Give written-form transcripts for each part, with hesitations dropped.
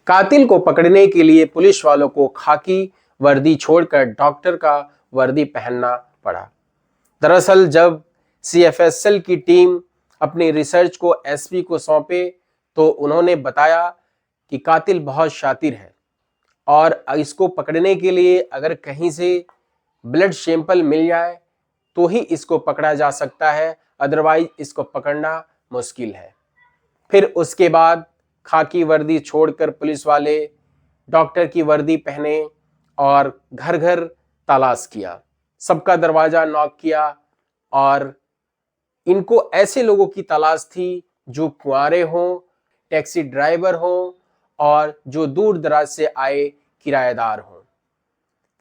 कातिल को पकड़ने के लिए पुलिस वालों को खाकी वर्दी छोड़कर डॉक्टर का वर्दी पहनना पड़ा। दरअसल जब सीएफएसएल की टीम अपनी रिसर्च को एसपी को सौंपे तो उन्होंने बताया कि कातिल बहुत शातिर है और इसको पकड़ने के लिए अगर कहीं से ब्लड सैंपल मिल जाए तो ही इसको पकड़ा जा सकता है, अदरवाइज इसको पकड़ना मुश्किल है। फिर उसके बाद खाकी वर्दी छोड़कर पुलिस वाले डॉक्टर की वर्दी पहने और घर घर तलाश किया, सबका दरवाजा नॉक किया और इनको ऐसे लोगों की तलाश थी जो कुंवारे हों, टैक्सी ड्राइवर हों और जो दूर दराज से आए किराएदार हों।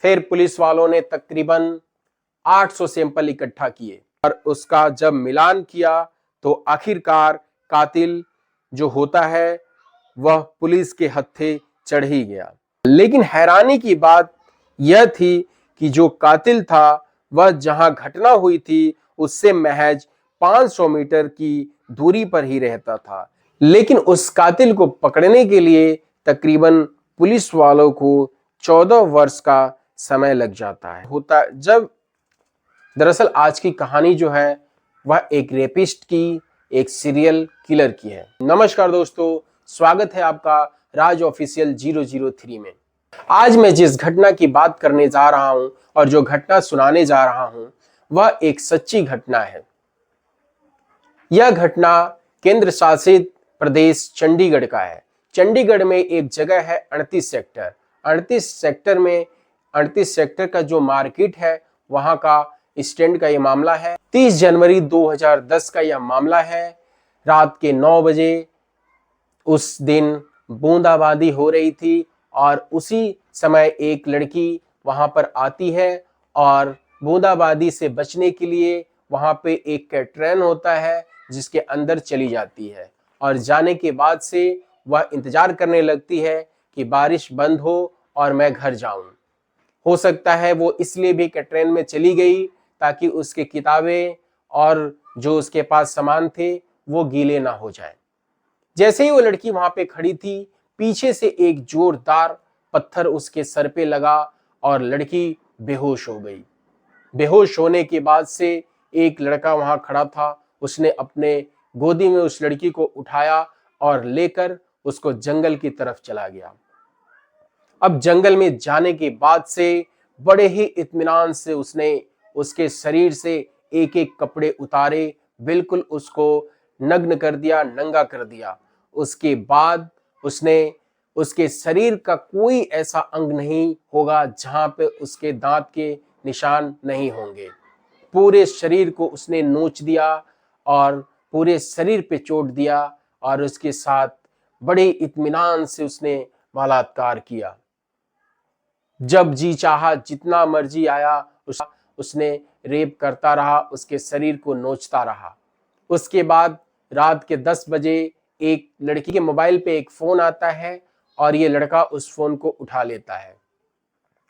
फिर पुलिस वालों ने तकरीबन 800 सैंपल इकट्ठा किए और उसका जब मिलान किया तो आखिरकार कातिल जो होता है वह पुलिस के हत्थे चढ़ ही गया। लेकिन हैरानी की बात यह थी कि जो कातिल था वह जहां घटना हुई थी उससे महज 500 मीटर की दूरी पर ही रहता था। लेकिन उस कातिल को पकड़ने के लिए तकरीबन पुलिस वालों को 14 वर्ष का समय लग जाता है। जब दरअसल आज की कहानी जो है वह एक रेपिस्ट की, एक सीरियल किलर की है। नमस्कार दोस्तों, स्वागत है आपका राज ऑफिशियल 003 में। आज मैं जिस घटना की बात करने जा रहा हूं और जो घटना सुनाने जा रहा हूं वह एक सच्ची घटना है। यह घटना केंद्र शासित प्रदेश चंडीगढ़ का है। चंडीगढ़ में एक जगह है 38 सेक्टर। 38 सेक्टर का जो मार्केट है वहां का स्टैंड का यह मामला है। 30 जनवरी 2010 का यह मामला है। रात के 9 बजे उस दिन बूंदाबांदी हो रही थी और उसी समय एक लड़की वहां पर आती है और बूंदाबांदी से बचने के लिए वहां पे एक ट्रेन होता है जिसके अंदर चली जाती है और जाने के बाद से वह इंतजार करने लगती है कि बारिश बंद हो और मैं घर जाऊं। हो सकता है वो इसलिए भी ट्रेन में चली गई ताकि उसकी किताबें और जो उसके पास सामान थे वो गीले ना हो जाएं। जैसे ही वो लड़की वहां पे खड़ी थी, पीछे से एक जोरदार पत्थर उसके सर पे लगा और लड़की बेहोश हो गई। बेहोश होने के बाद से एक लड़का वहां खड़ा था, उसने अपने गोदी में उस लड़की को उठाया और लेकर उसको जंगल की तरफ चला गया। अब जंगल में जाने के बाद से बड़े ही इत्मीनान से उसने उसके शरीर से एक एक कपड़े उतारे, बिल्कुल उसको नग्न कर दिया, नंगा कर दिया। उसके बाद उसने उसके शरीर का कोई ऐसा अंग नहीं होगा जहां पे उसके दांत के निशान नहीं होंगे। पूरे शरीर को उसने नोच दिया और पूरे शरीर पे चोट दिया और उसके साथ बड़े इत्मीनान से उसने बलात्कार किया। जब जी चाहा जितना मर्जी आया उसने रेप करता रहा, उसके शरीर को नोचता रहा। उसके बाद रात के 10 बजे एक लड़की के मोबाइल पे एक फोन आता है और ये लड़का उस फोन को उठा लेता है।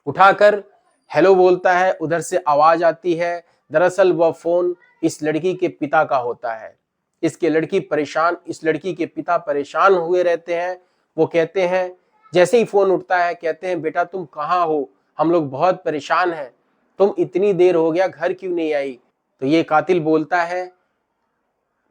उठाकर हेलो बोलता है, उधर से आवाज आती है। दरअसल वह फोन इस लड़की के पिता का होता है। इस लड़की के पिता परेशान हुए रहते हैं। वो कहते हैं, जैसे ही फोन उठता है कहते हैं, बेटा तुम कहाँ हो, हम लोग बहुत परेशान हैं, तुम इतनी देर हो गया घर क्यों नहीं आई। तो ये कातिल बोलता है,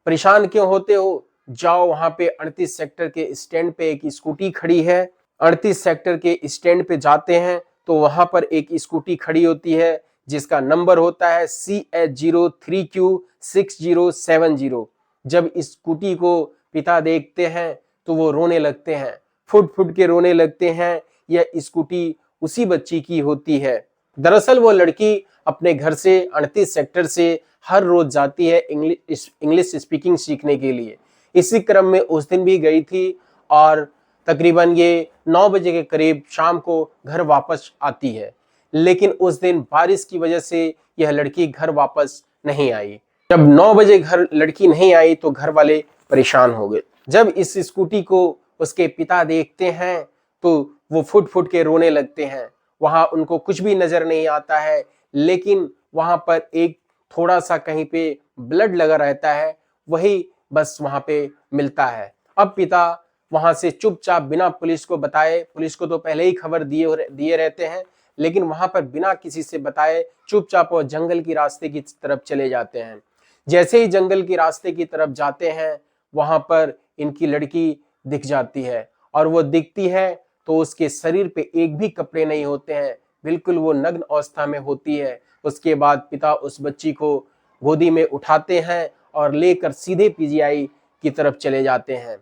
परेशान क्यों होते हो, जाओ वहां पे 38 सेक्टर के स्टैंड पे एक स्कूटी खड़ी है। 38 सेक्टर के स्टैंड पे जाते हैं तो वहां पर एक स्कूटी खड़ी होती है जिसका नंबर होता है CH03Q6070। जब इस स्कूटी को पिता देखते हैं तो वो रोने लगते हैं, फुट फुट के रोने लगते हैं। यह स्कूटी उसी बच्ची की होती है। दरअसल वो लड़की अपने घर से 38 सेक्टर से हर रोज जाती है इंग्लिश स्पीकिंग सीखने के लिए। इसी क्रम में उस दिन भी गई थी और तकरीबन ये 9 बजे के करीब शाम को घर वापस आती है। लेकिन उस दिन बारिश की वजह से यह लड़की घर वापस नहीं आई। जब 9 बजे घर लड़की नहीं आई तो घर वाले परेशान हो गए। जब इस स्कूटी को उसके पिता देखते हैं तो वो फुट फुट के रोने लगते हैं। वहां उनको कुछ भी नजर नहीं आता है, लेकिन वहां पर एक थोड़ा सा कहीं पे ब्लड लगा रहता है, वही बस वहां पे मिलता है। अब पिता वहां से चुपचाप बिना पुलिस को बताए, पुलिस को तो पहले ही खबर दिए रहते हैं, लेकिन वहां पर बिना किसी से बताए चुपचाप वो जंगल की रास्ते की तरफ चले जाते हैं। जैसे ही जंगल की रास्ते की तरफ जाते हैं, वहां पर इनकी लड़की दिख जाती है, और वो दिखती है तो उसके शरीर पे एक भी कपड़े नहीं होते हैं, बिल्कुल वो नग्न अवस्था में होती है। उसके बाद पिता उस बच्ची को गोदी में उठाते हैं और लेकर सीधे पीजीआई की तरफ चले जाते हैं।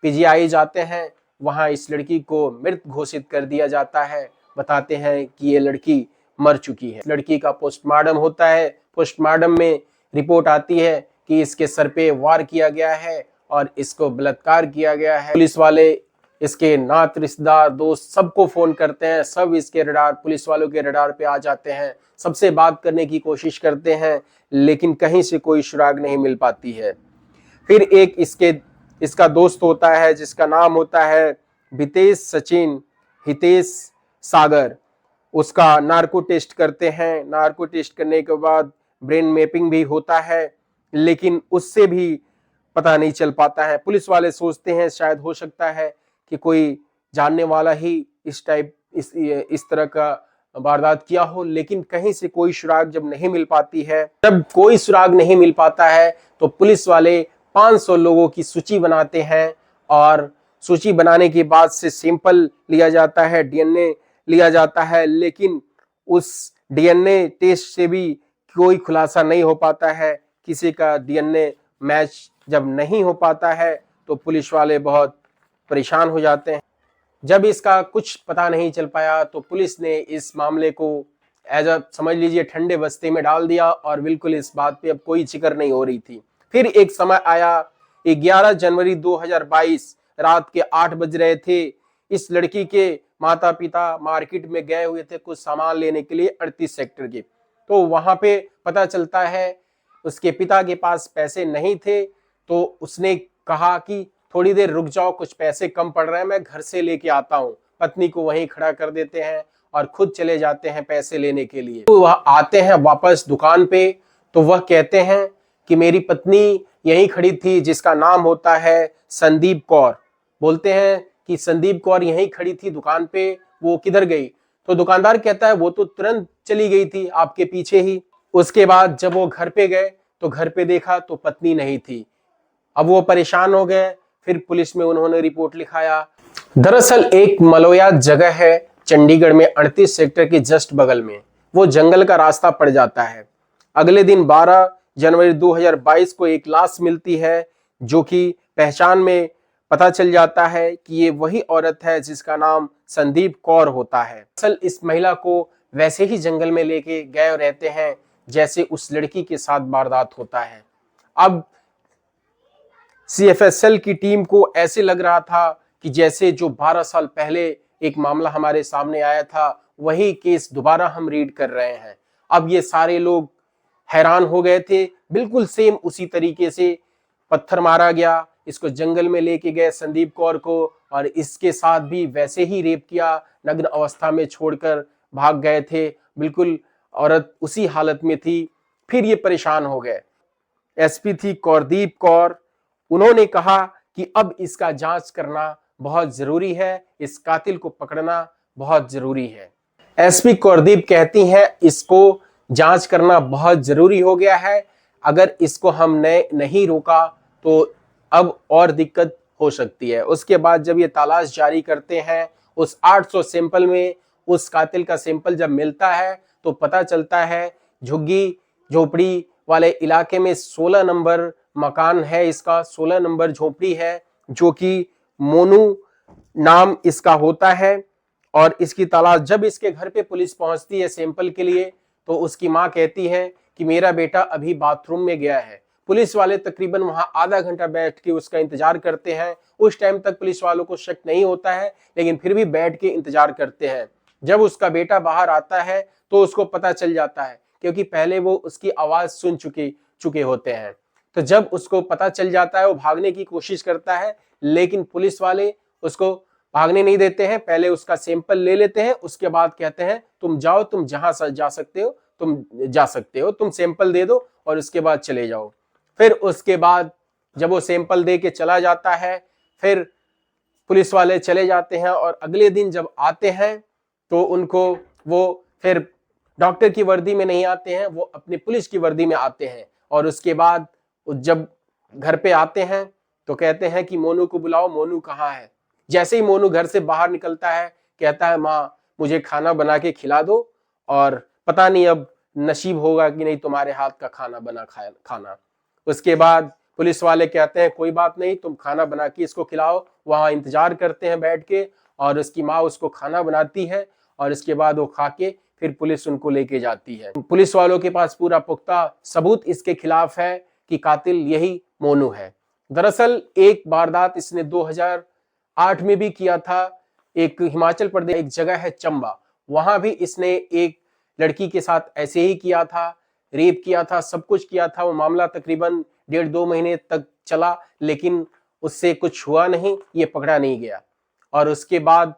पीजीआई जाते हैं, वहां इस लड़की को मृत घोषित कर दिया जाता है। बताते हैं कि ये लड़की मर चुकी है। लड़की का पोस्टमार्टम होता है। पोस्टमार्टम में रिपोर्ट आती है कि इसके सर पे वार किया गया है और इसको बलात्कार किया गया है। पुलिस वाले इसके नात, रिश्तेदार, दोस्त सबको फोन करते हैं, सब इसके रडार, पुलिस वालों के रडार पे आ जाते हैं, सबसे बात करने की कोशिश करते हैं, लेकिन कहीं से कोई सुराग नहीं मिल पाती है। फिर एक इसका दोस्त होता है जिसका नाम होता है हितेश सचिन, हितेश सागर। उसका नार्को टेस्ट करते हैं। नार्को टेस्ट करने के बाद ब्रेन मैपिंग भी होता है, लेकिन उससे भी पता नहीं चल पाता है। पुलिस वाले सोचते हैं शायद हो सकता है कि कोई जानने वाला ही इस तरह का वारदात किया हो, लेकिन कहीं से कोई सुराग जब नहीं मिल पाती है, जब कोई सुराग नहीं मिल पाता है, तो पुलिस वाले 500 लोगों की सूची बनाते हैं, और सूची बनाने के बाद से सैंपल लिया जाता है, डीएनए लिया जाता है, लेकिन उस डीएनए टेस्ट से भी कोई खुलासा नहीं हो पाता है। किसी का डीएनए मैच जब नहीं हो पाता है तो पुलिस वाले बहुत परेशान हो जाते हैं। जब इसका कुछ पता नहीं चल पाया तो पुलिस ने इस मामले को समझ लीजिए ठंडे बस्ते में डाल दिया, और बिल्कुल इस बात पे अब कोई जिक्र नहीं हो रही थी। फिर एक समय आया, 11 जनवरी 2022 रात के 8 बज रहे थे। इस लड़की के माता पिता मार्केट में गए हुए थे कुछ सामान लेने के लिए 38 सेक्टर के। तो वहां पे पता चलता है उसके पिता के पास पैसे नहीं थे, तो उसने कहा कि थोड़ी देर रुक जाओ, कुछ पैसे कम पड़ रहे हैं, मैं घर से लेके आता हूँ। पत्नी को वहीं खड़ा कर देते हैं और खुद चले जाते हैं पैसे लेने के लिए। तो वह आते हैं वापस दुकान पे, तो वह कहते हैं कि मेरी पत्नी यहीं खड़ी थी, जिसका नाम होता है संदीप कौर। बोलते हैं कि संदीप कौर यहीं खड़ी थी दुकान पे, वो किधर गई? तो दुकानदार कहता है वो तो तुरंत चली गई थी आपके पीछे ही। उसके बाद जब वो घर पे गए तो घर पे देखा तो पत्नी नहीं थी। अब वो परेशान हो गए, फिर पुलिस में उन्होंने रिपोर्ट लिखाया। दरअसल एक मलोया जगह है चंडीगढ़ में 38 सेक्टर के जस्ट बगल में, वो जंगल का रास्ता पड़ जाता है। अगले दिन 12 जनवरी 2022 को एक लाश मिलती है, जो कि पहचान में पता चल जाता है कि ये वही औरत है जिसका नाम संदीप कौर होता है। असल इस महिला को वैसे ही जंगल में लेके गए रहते हैं जैसे उस लड़की के साथ वारदात होता है। अब सीएफएसएल की टीम को ऐसे लग रहा था कि जैसे जो 12 साल पहले एक मामला हमारे सामने आया था, वही केस दोबारा हम रीड कर रहे हैं। अब ये सारे लोग हैरान हो गए थे, बिल्कुल सेम उसी तरीके से पत्थर मारा गया, इसको जंगल में लेके गए संदीप कौर को, और इसके साथ भी वैसे ही रेप किया, नग्न अवस्था में छोड़कर भाग गए थे। बिल्कुल औरत उसी हालत में थी। फिर ये परेशान हो गए। एसपी थी कौरदीप कौर, उन्होंने कहा कि अब इसका जांच करना बहुत जरूरी है, इस कातिल को पकड़ना बहुत जरूरी है। एसपी कौरदीप कहती हैं इसको जांच करना बहुत जरूरी हो गया है, अगर इसको हमने नहीं रोका तो अब और दिक्कत हो सकती है। उसके बाद जब ये तलाश जारी करते हैं, उस 800 सैंपल में उस कातिल का सैंपल जब मिलता है तो पता चलता है झुग्गी झोपड़ी वाले इलाके में 16 नंबर मकान है इसका, 16 नंबर झोपड़ी है, जो कि मोनू नाम इसका होता है। और इसकी तलाश जब इसके घर पे पुलिस पहुंचती है सैंपल के लिए, तो उसकी मां कहती है कि मेरा बेटा अभी बाथरूम में गया है। पुलिस वाले तकरीबन वहां आधा घंटा बैठ के उसका इंतजार करते हैं। उस टाइम तक पुलिस वालों को शक नहीं होता है, लेकिन फिर भी बैठ के इंतजार करते हैं। जब उसका बेटा बाहर आता है तो उसको पता चल जाता है, क्योंकि पहले वो उसकी आवाज सुन चुके होते हैं। तो जब उसको पता चल जाता है, वो भागने की कोशिश करता है, लेकिन पुलिस वाले उसको भागने नहीं देते हैं। पहले उसका सैंपल ले लेते हैं, उसके बाद कहते हैं तुम जाओ, तुम जहां जा सकते हो तुम जा सकते हो, तुम सैंपल दे दो और उसके बाद चले जाओ। फिर उसके बाद जब वो सैंपल दे के चला जाता है, फिर पुलिस वाले चले जाते हैं और अगले दिन जब आते हैं तो उनको वो फिर डॉक्टर की वर्दी में नहीं आते हैं, वो अपनी पुलिस की वर्दी में आते हैं। और उसके बाद जब घर पे आते हैं तो कहते हैं कि मोनू को बुलाओ, मोनू कहाँ है। जैसे ही मोनू घर से बाहर निकलता है कहता है माँ मुझे खाना बना के खिला दो, और पता नहीं अब नसीब होगा कि नहीं तुम्हारे हाथ का खाना बना खाना। उसके बाद पुलिस वाले कहते हैं कोई बात नहीं, तुम खाना बना के इसको खिलाओ। वहां इंतजार करते हैं बैठ के, और उसकी माँ उसको खाना बनाती है और इसके बाद वो खा के फिर पुलिस उनको लेके जाती है। पुलिस वालों के पास पूरा पुख्ता सबूत इसके खिलाफ है कि कातिल यही मोनू है। दरअसल एक वारदात इसने 2008 में भी किया था। एक हिमाचल प्रदेश एक जगह है चंबा, वहां भी इसने एक लड़की के साथ ऐसे ही किया था, रेप किया था, सब कुछ किया था। वो मामला तकरीबन 1.5-2 महीने तक चला, लेकिन उससे कुछ हुआ नहीं, ये पकड़ा नहीं गया। और उसके बाद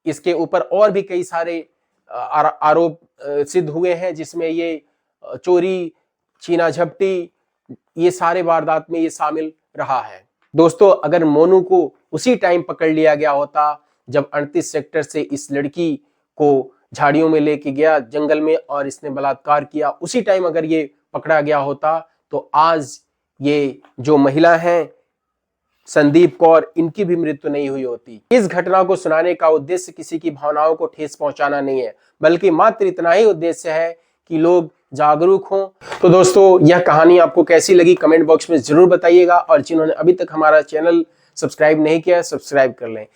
इसके ऊपर और भी कई सारे आरोप सिद्ध हुए हैं, जिसमें ये चोरी, छीना झपटी, ये सारे वारदात में ये शामिल रहा है। दोस्तों, अगर मोनू को उसी टाइम पकड़ लिया गया होता जब 38 सेक्टर से इस लड़की को झाड़ियों में लेके गया जंगल में और इसने बलात्कार किया, उसी टाइम अगर ये पकड़ा गया होता तो आज ये जो महिला हैं संदीप कौर, इनकी भी मृत्यु नहीं हुई होती। इस घटना को सुनाने का उद्देश्य किसी की भावनाओं को ठेस पहुंचाना नहीं है, बल्कि मात्र इतना ही उद्देश्य है कि लोग जागरूक हों। तो दोस्तों, यह कहानी आपको कैसी लगी कमेंट बॉक्स में जरूर बताइएगा, और जिन्होंने अभी तक हमारा चैनल सब्सक्राइब नहीं किया सब्सक्राइब कर लें।